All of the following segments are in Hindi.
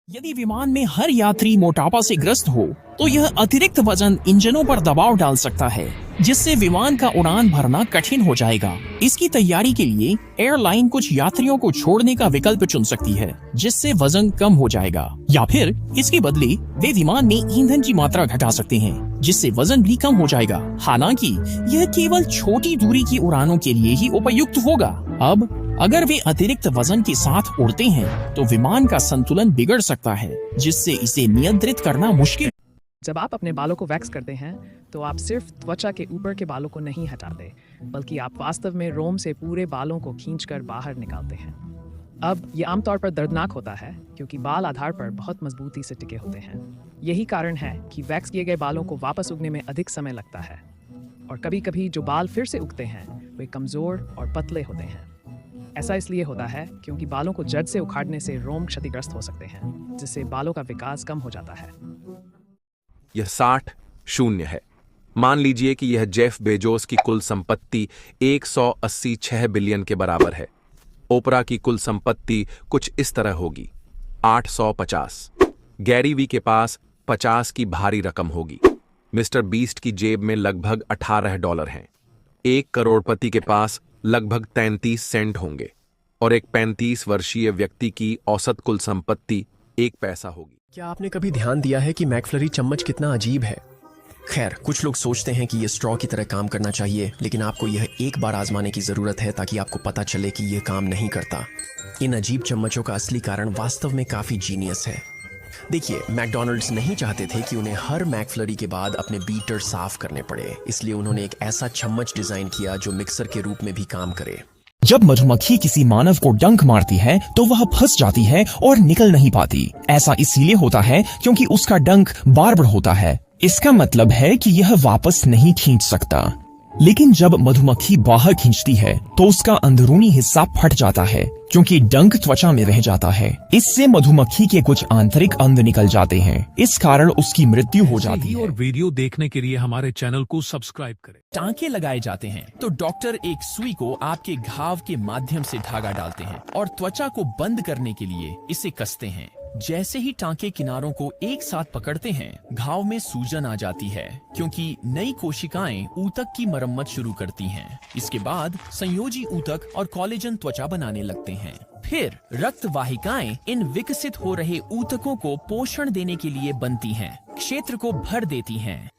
यदि विमान में हर यात्री मोटापा से ग्रस्त हो तो यह अतिरिक्त वजन इंजनों पर दबाव डाल सकता है, जिससे विमान का उड़ान भरना कठिन हो जाएगा। इसकी तैयारी के लिए एयरलाइन कुछ यात्रियों को छोड़ने का विकल्प चुन सकती है, जिससे वजन कम हो जाएगा, या फिर इसके बदले वे विमान में ईंधन की मात्रा घटा सकते हैं, जिससे वजन भी कम हो जाएगा। हालांकि यह केवल छोटी दूरी की उड़ानों के लिए ही उपयुक्त होगा। अब अगर वे अतिरिक्त वजन के साथ उड़ते हैं तो विमान का संतुलन बिगड़ सकता है, जिससे इसे नियंत्रित करना मुश्किल। जब आप अपने बालों को वैक्स करते हैं तो आप सिर्फ त्वचा के ऊपर के बालों को नहीं हटाते, बल्कि आप वास्तव में रोम से पूरे बालों को खींचकर बाहर निकालते हैं। अब ये आमतौर पर दर्दनाक होता है क्योंकि बाल आधार पर बहुत मजबूती से टिके होते हैं। यही कारण है कि वैक्स किए गए बालों को वापस उगने में अधिक समय लगता है, और कभी कभी जो बाल फिर से उगते हैं वे कमजोर और पतले होते हैं। ऐसा इसलिए होता है क्योंकि बालों को जड़ से उखाड़ने से रोम क्षतिग्रस्त हो सकते हैं, जिससे बालों का विकास कम हो जाता है। यह 60 है। मान लीजिए कि यह जेफ बेजोस की कुल संपत्ति 186 बिलियन के बराबर है। ओपरा की कुल संपत्ति कुछ इस तरह होगी, 850। गैरी वी के पास 50 की भारी रकम होगी। मिस्टर बीस्ट की जेब में लगभग $18 हैं। एक करोड़पति के पास लगभग 33 सेंट होंगे, और एक 35 वर्षीय व्यक्ति की औसत कुल संपत्ति 1 पैसा होगी। क्या आपने कभी ध्यान दिया है कि मैकफ्लरी चम्मच कितना अजीब है? खैर, कुछ लोग सोचते हैं कि यह स्ट्रॉ की तरह काम करना चाहिए, लेकिन आपको यह एक बार आजमाने की जरूरत है ताकि आपको पता चले कि यह काम नहीं करता। इन अजीब चम्मचों का असली कारण वास्तव में काफी जीनियस है। देखिए, मैकडॉनल्ड्स नहीं चाहते थे कि उन्हें हर मैकफ्लरी के बाद अपने बीटर साफ करने पड़े, इसलिए उन्होंने एक ऐसा चम्मच डिजाइन किया जो मिक्सर के रूप में भी काम करे। जब मधुमक्खी किसी मानव को डंक मारती है तो वह फंस जाती है और निकल नहीं पाती। ऐसा इसीलिए होता है क्योंकि उसका डंक बार-बार होता है। इसका मतलब है कि यह वापस नहीं खींच सकता। लेकिन जब मधुमक्खी बाहर खींचती है तो उसका अंदरूनी हिस्सा फट जाता है, क्योंकि डंक त्वचा में रह जाता है। इससे मधुमक्खी के कुछ आंतरिक अंग निकल जाते हैं। इस कारण उसकी मृत्यु हो जाती है। और वीडियो देखने के लिए हमारे चैनल को सब्सक्राइब करें। टांके लगाए जाते हैं तो डॉक्टर एक सुई को आपके घाव के माध्यम से धागा डालते हैं और त्वचा को बंद करने के लिए इसे कसते हैं। जैसे ही टांके किनारों को एक साथ पकड़ते हैं, घाव में सूजन आ जाती है, क्योंकि नई कोशिकाएं ऊतक की मरम्मत शुरू करती हैं। इसके बाद संयोजी ऊतक और कोलेजन त्वचा बनाने लगते हैं। फिर रक्त वाहिकाएं इन विकसित हो रहे ऊतकों को पोषण देने के लिए बनती हैं, क्षेत्र को भर देती हैं,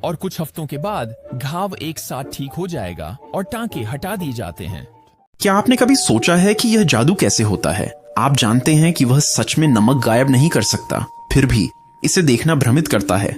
और कुछ हफ्तों के बाद घाव एक साथ ठीक हो जाएगा और टांके हटा दिए जाते हैं। क्या आपने कभी सोचा है कि यह जादू कैसे होता है? आप जानते हैं कि वह सच में नमक गायब नहीं कर सकता, फिर भी इसे देखना भ्रमित करता है।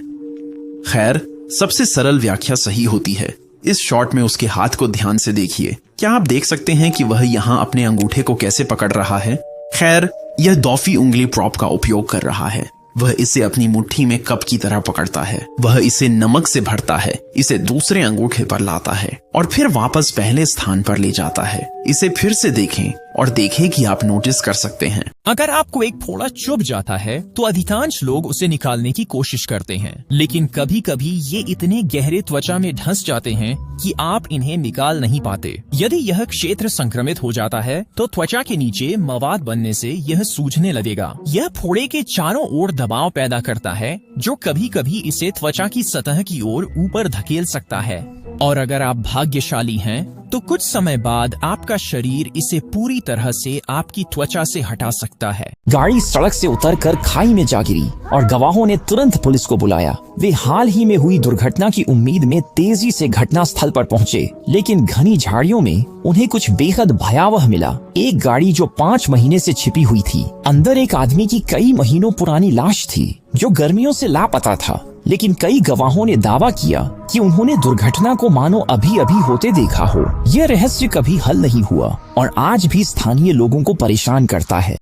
खैर, सबसे सरल व्याख्या सही होती है। इस शॉट में उसके हाथ को ध्यान से देखिए। क्या आप देख सकते हैं कि वह यहाँ अपने अंगूठे को कैसे पकड़ रहा है? खैर, यह डॉफी उंगली प्रॉप का उपयोग कर रहा है। वह इसे अपनी मुट्ठी में कप की तरह पकड़ता है। वह इसे नमक से भरता है, इसे दूसरे अंगूठे पर लाता है और फिर वापस पहले स्थान पर ले जाता है। इसे फिर से देखें और देखें कि आप नोटिस कर सकते हैं। अगर आपको एक फोड़ा चुभ जाता है तो अधिकांश लोग उसे निकालने की कोशिश करते हैं, लेकिन कभी कभी ये इतने गहरे त्वचा में धंस जाते हैं कि आप इन्हें निकाल नहीं पाते। यदि यह क्षेत्र संक्रमित हो जाता है तो त्वचा के नीचे मवाद बनने से यह सूजने लगेगा। यह फोड़े के चारों ओर दबाव पैदा करता है, जो कभी कभी इसे त्वचा की सतह की ओर ऊपर धकेल सकता है, और अगर आप भाग्यशाली हैं तो कुछ समय बाद आपका शरीर इसे पूरी तरह से आपकी त्वचा से हटा सकता है। गाड़ी सड़क से उतरकर खाई में जा गिरी और गवाहों ने तुरंत पुलिस को बुलाया। वे हाल ही में हुई दुर्घटना की उम्मीद में तेजी से घटना स्थल पर पहुंचे, लेकिन घनी झाड़ियों में उन्हें कुछ बेहद भयावह मिला। एक गाड़ी जो 5 महीने से छिपी हुई थी, अंदर एक आदमी की कई महीनों पुरानी लाश थी जो गर्मियों से लापता था। लेकिन कई गवाहों ने दावा किया कि उन्होंने दुर्घटना को मानो अभी अभी होते देखा हो। यह रहस्य कभी हल नहीं हुआ और आज भी स्थानीय लोगों को परेशान करता है।